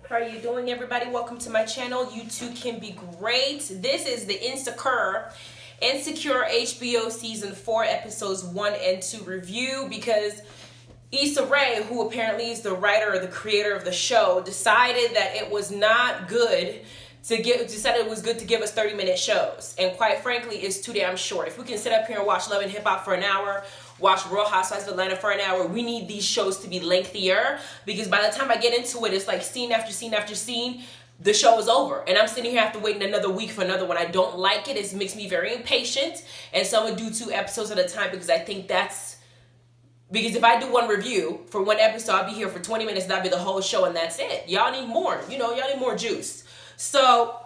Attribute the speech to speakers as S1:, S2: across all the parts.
S1: How are you doing, everybody? Welcome to my channel. You too can be great. This is the Insecure HBO season 4 episodes 1 and 2 review, because Issa Rae, who apparently is the writer or the creator of the show, decided that it was not good to give us 30-minute shows. And quite frankly, it's too damn short. If we can sit up here and watch Love and Hip Hop for an hour, watch Real Housewives of Atlanta for an hour, we need these shows to be lengthier, because by the time I get into it, it's like scene after scene after scene. The show is over, and I'm sitting here have to wait another week for another one. I don't like it. It makes me very impatient, and so I'm gonna do 2 episodes at a time, because I think because if I do one review for one episode, I'll be here for 20 minutes, that'll be the whole show, and that's it. Y'all need more, y'all need more juice. So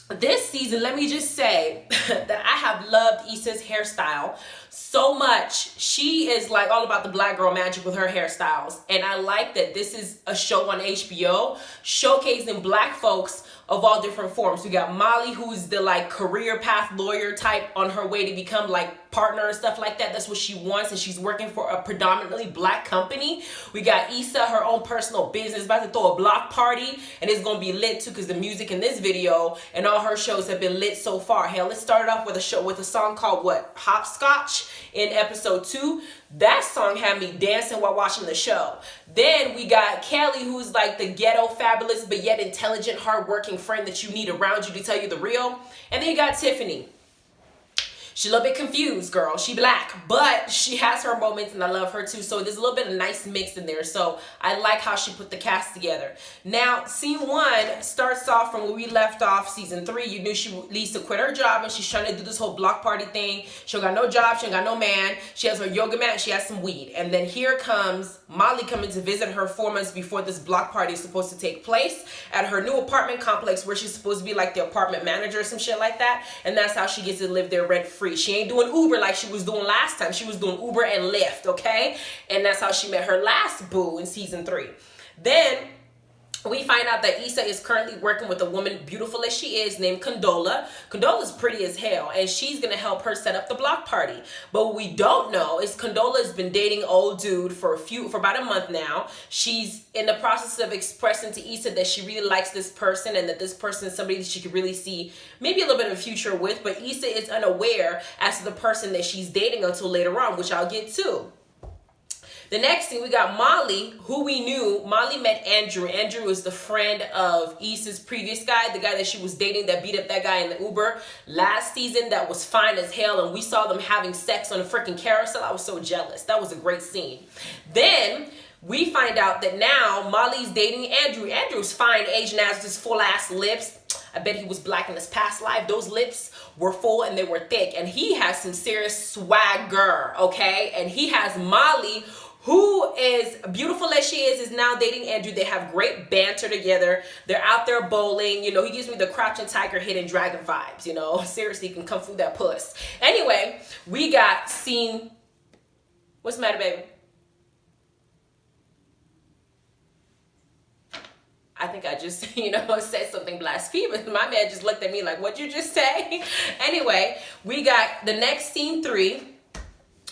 S1: this season, let me just say that I have loved Issa's hairstyle so much. She is like all about the black girl magic with her hairstyles. And I like that this is a show on HBO showcasing black folks of all different forms. We got Molly, who's the like career path lawyer type on her way to become like partner and stuff like that. That's what she wants, and she's working for a predominantly black company. We got Issa, her own personal business, about to throw a block party, and it's gonna be lit too, because the music in this video and all her shows have been lit so far. Hell, it started off with a song called Hopscotch in episode 2. That song had me dancing while watching the show. Then we got Kelly, who's like the ghetto fabulous but yet intelligent, hardworking friend that you need around you to tell you the real. And then you got Tiffany. She's a little bit confused, girl. She black, but she has her moments, and I love her too. So there's a little bit of nice mix in there. So I like how she put the cast together. Now, scene 1 starts off from where we left off season 3. You knew Lisa quit her job, and she's trying to do this whole block party thing. She ain't got no job. She ain't got no man. She has her yoga mat. She has some weed. And then here comes Molly coming to visit her 4 months before this block party is supposed to take place at her new apartment complex, where she's supposed to be like the apartment manager or some shit like that. And that's how she gets to live there rent free. She ain't doing Uber like she was doing last time. She was doing Uber and Lyft, okay? And that's how she met her last boo in season 3. Then we find out that Issa is currently working with a woman, beautiful as she is, named Condola. Condola's pretty as hell, and she's gonna help her set up the block party. But what we don't know is Condola's been dating old dude for about a month now. She's in the process of expressing to Issa that she really likes this person, and that this person is somebody that she could really see maybe a little bit of a future with. But Issa is unaware as to the person that she's dating until later on, which I'll get to. The next thing, we got Molly, who we knew. Molly met Andrew. Andrew is the friend of Issa's previous guy, the guy that she was dating that beat up that guy in the Uber last season that was fine as hell, and we saw them having sex on a freaking carousel. I was so jealous. That was a great scene. Then we find out that now Molly's dating Andrew. Andrew's fine, Asian ass, with his full ass lips. I bet he was black in his past life. Those lips were full and they were thick, and he has some serious swagger, okay? And he has Molly, who is beautiful as she is now dating Andrew. They have great banter together. They're out there bowling. He gives me the Crouching Tiger, Hidden Dragon vibes, Seriously, you can come through that puss. Anyway, we got scene... What's the matter, baby? I think I just, said something blasphemous. My man just looked at me like, what'd you just say? Anyway, we got the next scene 3.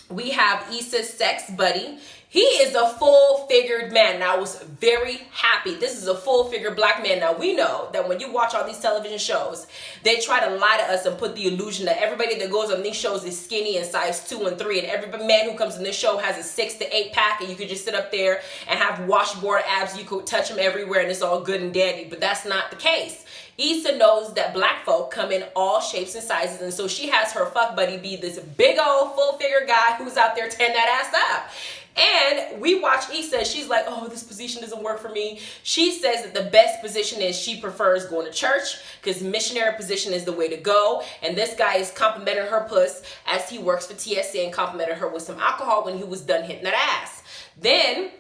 S1: We have Issa's sex buddy. He is a full-figured man. Now, I was very happy. This is a full-figured black man. Now, we know that when you watch all these television shows, they try to lie to us and put the illusion that everybody that goes on these shows is skinny and size 2 and 3, and every man who comes in this show has a 6 to 8 pack, and you could just sit up there and have washboard abs. You could touch them everywhere, and it's all good and dandy, but that's not the case. Issa knows that black folk come in all shapes and sizes, and so she has her fuck buddy be this big old full-figure guy who's out there tearing that ass up. And we watch Issa, she's like, oh, this position doesn't work for me. She says that the best position is she prefers going to church, because missionary position is the way to go. And this guy is complimenting her puss as he works for TSA, and complimented her with some alcohol when he was done hitting that ass. Then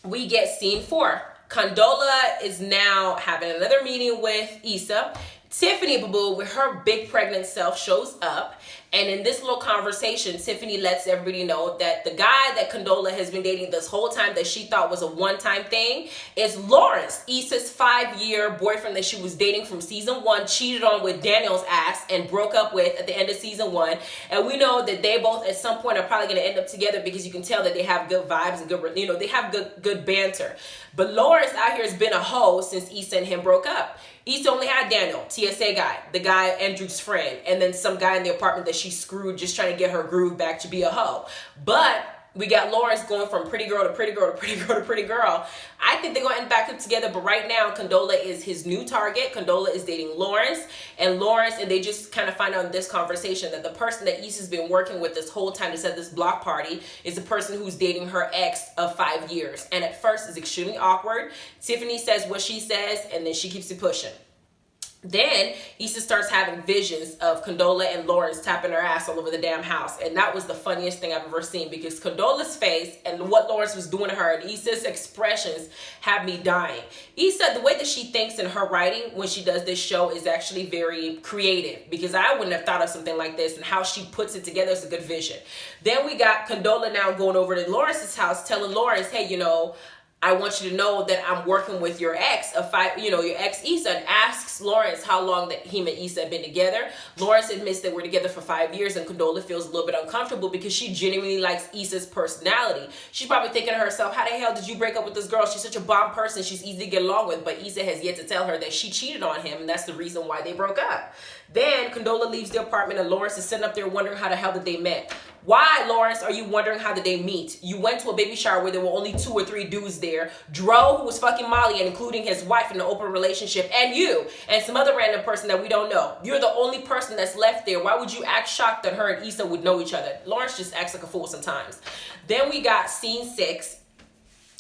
S1: we get scene 4. Condola is now having another meeting with Issa. Tiffany Boo, with her big pregnant self, shows up, And in this little conversation, Tiffany lets everybody know that the guy that Condola has been dating this whole time that she thought was a one-time thing is Lawrence, Issa's 5-year boyfriend that she was dating from season 1, cheated on with Daniel's ass and broke up with at the end of season 1. And we know that they both at some point are probably going to end up together because you can tell that they have good vibes and good, you know, they have good banter. But Lawrence out here has been a hoe since Issa and him broke up. Issa only had Daniel, TSA guy, the guy Andrew's friend, and then some guy in the apartment that she screwed just trying to get her groove back to be a hoe. But we got Lawrence going from pretty girl to pretty girl to pretty girl to pretty girl. I think they're going to end back up together, but right now, Condola is his new target. Condola is dating Lawrence, and they just kind of find out in this conversation that the person that Issa's been working with this whole time to set this block party is the person who's dating her ex of 5 years. And at first, it's extremely awkward. Tiffany says what she says, and then she keeps it pushing. Then Issa starts having visions of Condola and Lawrence tapping her ass all over the damn house. And that was the funniest thing I've ever seen, because Condola's face and what Lawrence was doing to her and Issa's expressions had me dying. Issa, the way that she thinks in her writing when she does this show is actually very creative, because I wouldn't have thought of something like this, and how she puts it together is a good vision. Then we got Condola now going over to Lawrence's house telling Lawrence, hey, you know, I want you to know that I'm working with your ex of 5, you know, your ex Issa, and asks Lawrence how long that him and Issa have been together. Lawrence admits that we're together for 5 years, and Condola feels a little bit uncomfortable because she genuinely likes Issa's personality. She's probably thinking to herself, how the hell did you break up with this girl? She's such a bomb person. She's easy to get along with, but Issa has yet to tell her that she cheated on him, and that's the reason why they broke up. Then Condola leaves the apartment, and Lawrence is sitting up there wondering how the hell did they met. Why, Lawrence, are you wondering how did they meet? You went to a baby shower where there were only 2 or 3 dudes there. Dro, who was fucking Molly and including his wife in an open relationship, and you, and some other random person that we don't know. You're the only person that's left there. Why would you act shocked that her and Issa would know each other? Lawrence just acts like a fool sometimes. Then we got scene 6.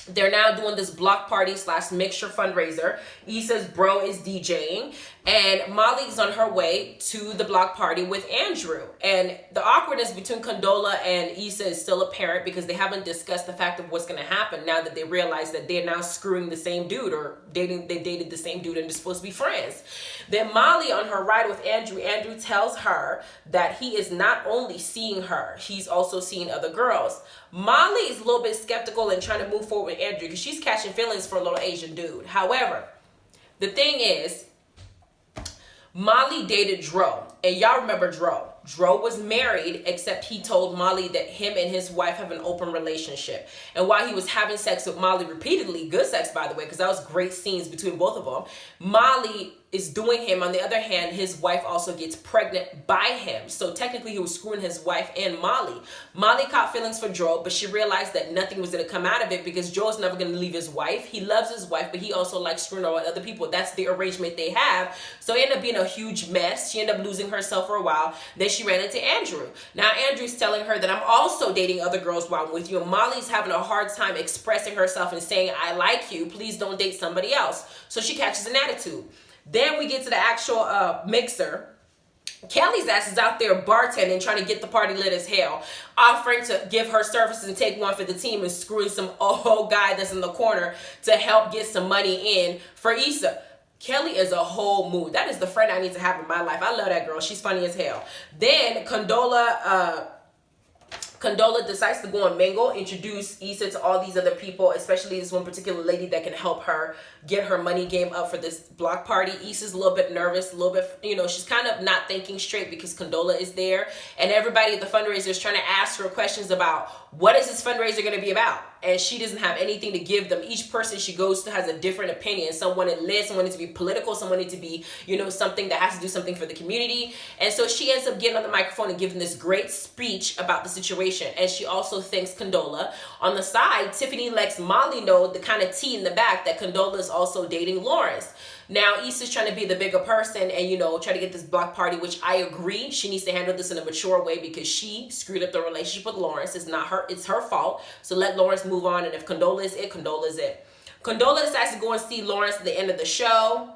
S1: They're now doing this block party / mixture fundraiser. Issa's bro is DJing, and Molly's on her way to the block party with Andrew. And the awkwardness between Condola and Issa is still apparent because they haven't discussed the fact of what's going to happen now that they realize that they're now screwing the same dude, or they dated the same dude and they're supposed to be friends. Then Molly, on her ride with Andrew tells her that he is not only seeing her, he's also seeing other girls. Molly is a little bit skeptical and trying to move forward with Andrew because she's catching feelings for a little Asian dude. However, the thing is, Molly dated Dro, and y'all remember Dro. Dro was married, except he told Molly that him and his wife have an open relationship. And while he was having sex with Molly repeatedly, good sex by the way, because that was great scenes between both of them, Molly is doing him. On the other hand, his wife also gets pregnant by him. So technically he was screwing his wife and Molly. Molly caught feelings for Joel, but she realized that nothing was going to come out of it because Joel's never going to leave his wife. He loves his wife, but he also likes screwing over other people. That's the arrangement they have. So it ended up being a huge mess. She ended up losing herself for a while. Then she ran into Andrew. Now Andrew's telling her that I'm also dating other girls while I'm with you. And Molly's having a hard time expressing herself and saying, I like you. Please don't date somebody else. So she catches an attitude. Then we get to the actual mixer. Kelly's ass is out there bartending, trying to get the party lit as hell, offering to give her services and take one for the team, and screwing some old guy that's in the corner to help get some money in for Issa. Kelly is a whole mood. That is the friend I need to have in my life. I love that girl. She's funny as hell. Then Condola decides to go and mingle, introduce Issa to all these other people, especially this one particular lady that can help her get her money game up for this block party. Issa's a little bit nervous, a little bit, she's kind of not thinking straight because Condola is there. And everybody at the fundraiser is trying to ask her questions about what is this fundraiser going to be about? And she doesn't have anything to give them. Each person she goes to has a different opinion. Some want it lit, some want it to be political, some want it to be, something that has to do something for the community. And so she ends up getting on the microphone and giving this great speech about the situation. And she also thanks Condola. On the side, Tiffany lets Molly know the kind of tea in the back that Condola is also dating Lawrence. Now, Issa's trying to be the bigger person and, try to get this block party, which I agree. She needs to handle this in a mature way because she screwed up the relationship with Lawrence. It's not her. It's her fault. So let Lawrence move on. And if Condola is it, Condola is it. Condola decides to go and see Lawrence at the end of the show.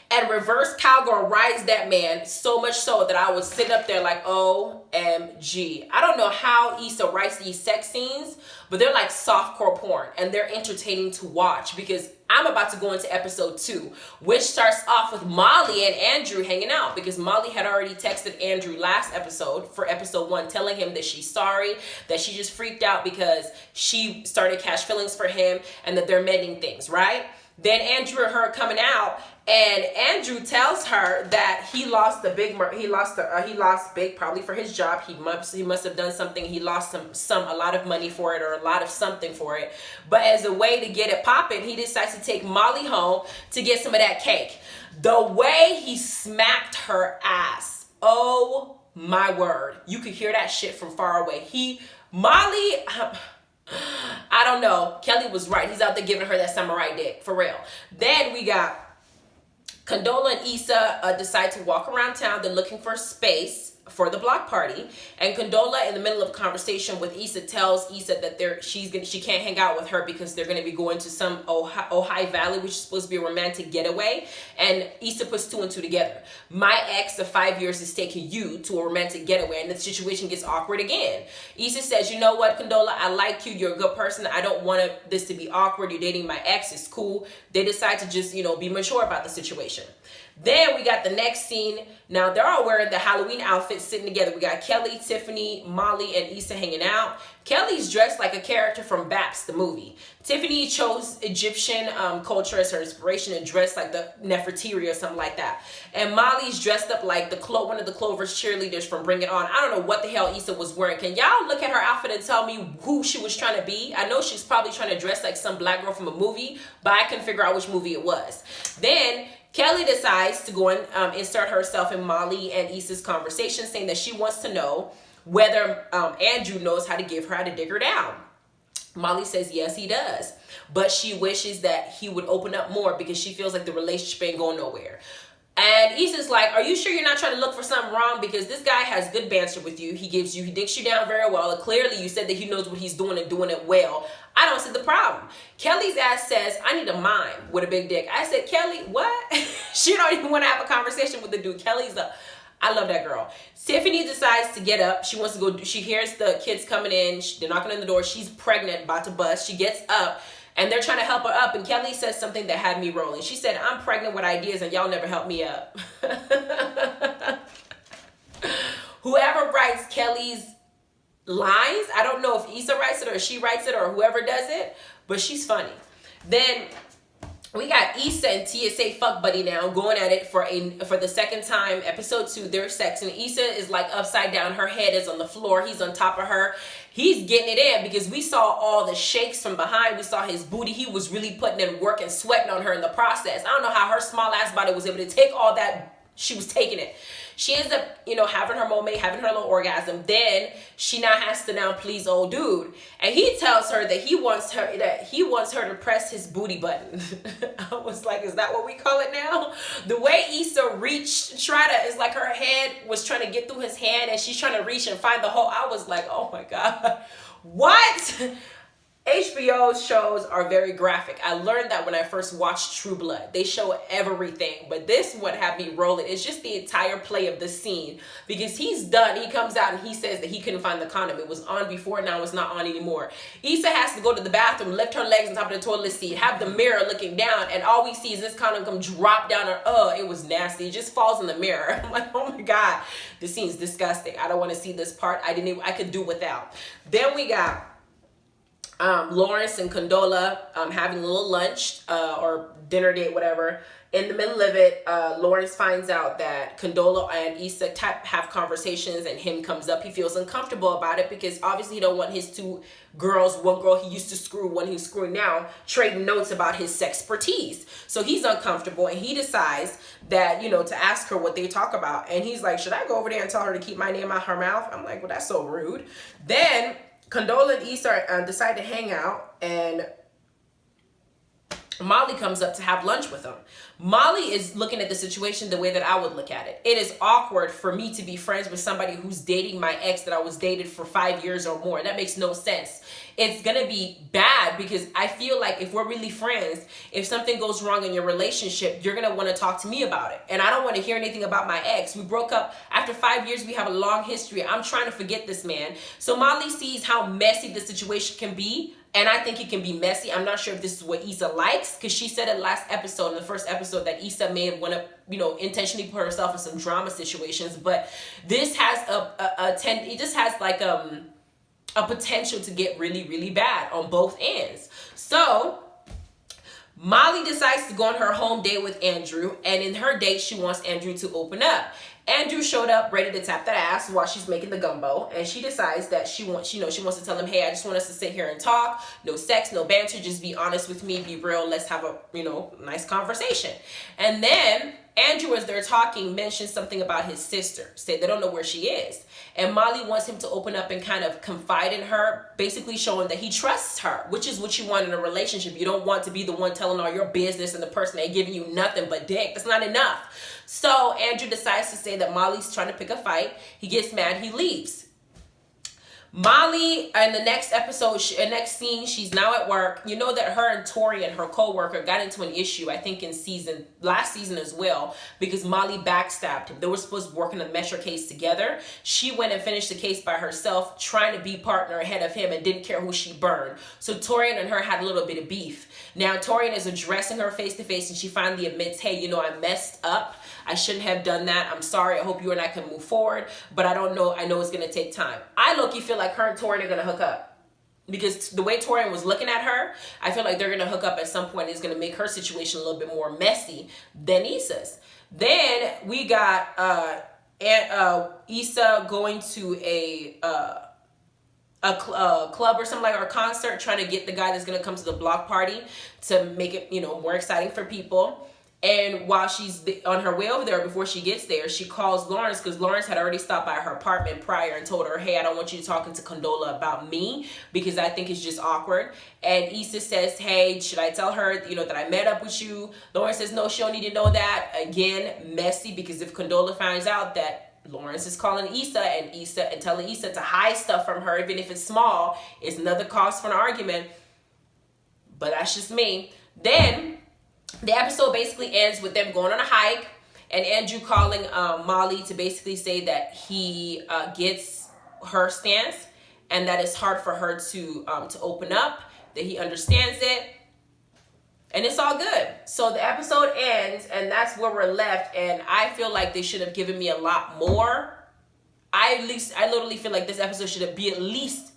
S1: And reverse cowgirl rides that man so much so that I was sitting up there like, OMG. I don't know how Issa writes these sex scenes, but they're like softcore porn and they're entertaining to watch because I'm about to go into episode 2, which starts off with Molly and Andrew hanging out, because Molly had already texted Andrew last episode for episode 1, telling him that she's sorry, that she just freaked out because she started catch feelings for him, and that they're mending things, right? Then Andrew and her coming out, and Andrew tells her that he lost big probably for his job. He must have done something. He lost a lot of money for it, or a lot of something for it. But as a way to get it popping, he decides to take Molly home to get some of that cake. The way he smacked her ass, oh my word, you could hear that shit from far away. I don't know. Kelly was right. He's out there giving her that samurai dick, for real. Then we got Condola and Issa decide to walk around town. They're looking for space for the block party, and Condola, in the middle of a conversation with Issa, tells Issa that she can't hang out with her because they're going to be going to some Ojai Valley, which is supposed to be a romantic getaway. And Issa puts 2 and 2 together. My ex of 5 years is taking you to a romantic getaway, and the situation gets awkward again. Issa says, you know what, Condola, I like you. You're a good person. I don't want this to be awkward. You're dating my ex. It's cool. They decide to just, be mature about the situation. Then we got the next scene. Now they're all wearing the Halloween outfits, sitting together. We got Kelly, Tiffany, Molly, and Issa hanging out. Kelly's dressed like a character from Baps, the movie. Tiffany chose Egyptian culture as her inspiration and dressed like the Nefertiti or something like that. And Molly's dressed up like one of the Clover's cheerleaders from Bring It On. I don't know what the hell Issa was wearing. Can y'all look at her outfit and tell me who she was trying to be? I know she's probably trying to dress like some black girl from a movie, but I couldn't figure out which movie it was. Then Kelly decides to go and insert herself in Molly and Issa's conversation, saying that she wants to know whether Andrew knows how to dig her down. Molly says yes, he does, but she wishes that he would open up more because she feels like the relationship ain't going nowhere. And Issa's like, are you sure you're not trying to look for something wrong? Because this guy has good banter with you. He dicks you down very well. Clearly, you said that he knows what he's doing and doing it well. I don't see the problem. Kelly's ass says, I need a mime with a big dick. I said, Kelly, what? She don't even want to have a conversation with the dude. I love that girl. Tiffany decides to get up. She wants to go. She hears the kids coming in. They're knocking on the door. She's pregnant, about to bust. She gets up. And they're trying to help her up. And Kelly says something that had me rolling. She said, I'm pregnant with ideas and y'all never help me up. Whoever writes Kelly's lines, I don't know if Issa writes it or she writes it or whoever does it, but she's funny. Then we got Issa and TSA Fuck Buddy now going at it for the second time. Episode 2, they're sexing. Issa is like upside down. Her head is on the floor. He's on top of her. He's getting it in because we saw all the shakes from behind. We saw his booty. He was really putting in work and sweating on her in the process. I don't know how her small ass body was able to take all that. She was taking it. She ends up, having her moment, having her little orgasm. Then she now has to please old dude. And he tells her that he wants her to press his booty button. I was like, is that what we call it now? The way Issa it's like her head was trying to get through his hand and she's trying to reach and find the hole. I was like, oh my God, what? HBO shows are very graphic. I learned that when I first watched True Blood. They show everything, but this one had me rolling. It's just the entire play of the scene because he's done. He comes out and he says that he couldn't find the condom. It was on before, now it's not on anymore. Issa has to go to the bathroom, lift her legs on top of the toilet seat, have the mirror looking down, and all we see is this condom come drop down her. It was nasty. It just falls in the mirror. I'm like, oh my God, this scene's disgusting. I don't want to see this part. I could do without. Then we got Lawrence and Condola having a little lunch or dinner date, whatever. In the middle of it, Lawrence finds out that Condola and Issa have conversations and him comes up. He feels uncomfortable about it because obviously he don't want his 2 girls, one girl he used to screw, one he's screwing now, trading notes about his sexpertise. So he's uncomfortable and he decides that, to ask her what they talk about. And he's like, should I go over there and tell her to keep my name out her mouth? I'm like, well, that's so rude. Then Condola and Issa decide to hang out, and Molly comes up to have lunch with them. Molly is looking at the situation the way that I would look at it. It is awkward for me to be friends with somebody who's dating my ex that I was dated for 5 years or more. That makes no sense. It's going to be bad because I feel like if we're really friends, if something goes wrong in your relationship, you're going to want to talk to me about it. And I don't want to hear anything about my ex. We broke up after 5 years. We have a long history. I'm trying to forget this man. So Molly sees how messy the situation can be. And I think it can be messy. I'm not sure if this is what Issa likes, because she said in the first episode, that Issa may want to, intentionally put herself in some drama situations. But this has it just has like a potential to get really, really bad on both ends. So Molly decides to go on her home date with Andrew, and in her date, she wants Andrew to open up. Andrew showed up ready to tap that ass while she's making the gumbo, and she decides that she wants to tell him, hey, I just want us to sit here and talk. No sex, no banter, just be honest with me, be real, let's have a, nice conversation. And then Andrew, as they're talking, mentions something about his sister. Say they don't know where she is. And Molly wants him to open up and kind of confide in her, basically showing that he trusts her, which is what you want in a relationship. You don't want to be the one telling all your business and the person ain't giving you nothing but dick. That's not enough. So Andrew decides to say that Molly's trying to pick a fight. He gets mad, he leaves. Molly, in the next episode, next scene, she's now at work. You know that her and Torian, her co-worker, got into an issue, I think last season as well, because Molly backstabbed him. They were supposed to work in a Metro case together. She went and finished the case by herself, trying to be partner ahead of him and didn't care who she burned. So Torian and her had a little bit of beef. Now Torian is addressing her face to face, and she finally admits, hey, I messed up. I shouldn't have done that. I'm sorry. I hope you and I can move forward, but I don't know. I know it's going to take time. I low-key feel like her and Torian are going to hook up, because the way Torian was looking at her, I feel like they're going to hook up at some point. It's going to make her situation a little bit more messy than Issa's. Then we got Issa going to a club or something, like, or a concert, trying to get the guy that's going to come to the block party to make it, more exciting for people. And while she's on her way over there, before she gets there, she calls Lawrence, because Lawrence had already stopped by her apartment prior and told her, hey, I don't want you talking to Condola about me, because I think it's just awkward. And Issa says, hey, should I tell her, that I met up with you? Lawrence says, no, she don't need to know that. Again, messy, because if Condola finds out that Lawrence is calling Issa and telling Issa to hide stuff from her, even if it's small, it's another cause for an argument. But that's just me. Then the episode basically ends with them going on a hike, and Andrew calling Molly to basically say that he gets her stance, and that it's hard for her to open up, that he understands it, and it's all good. So the episode ends, and that's where we're left, and I feel like they should have given me a lot more. I literally feel like this episode should be at least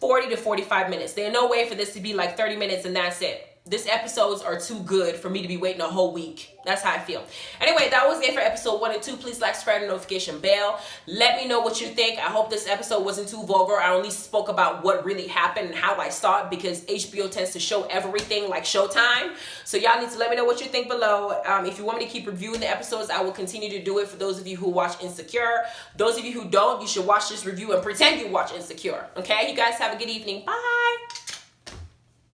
S1: 40 to 45 minutes. There's no way for this to be like 30 minutes and that's it. These episodes are too good for me to be waiting a whole week. That's how I feel. Anyway, that was it for episode 1 and 2. Please like, subscribe, and notification bell. Let me know what you think. I hope this episode wasn't too vulgar. I only spoke about what really happened and how I saw it, because HBO tends to show everything like Showtime. So y'all need to let me know what you think below. If you want me to keep reviewing the episodes, I will continue to do it. For those of you who watch Insecure, those of you who don't, you should watch this review and pretend you watch Insecure. Okay? You guys have a good evening. Bye.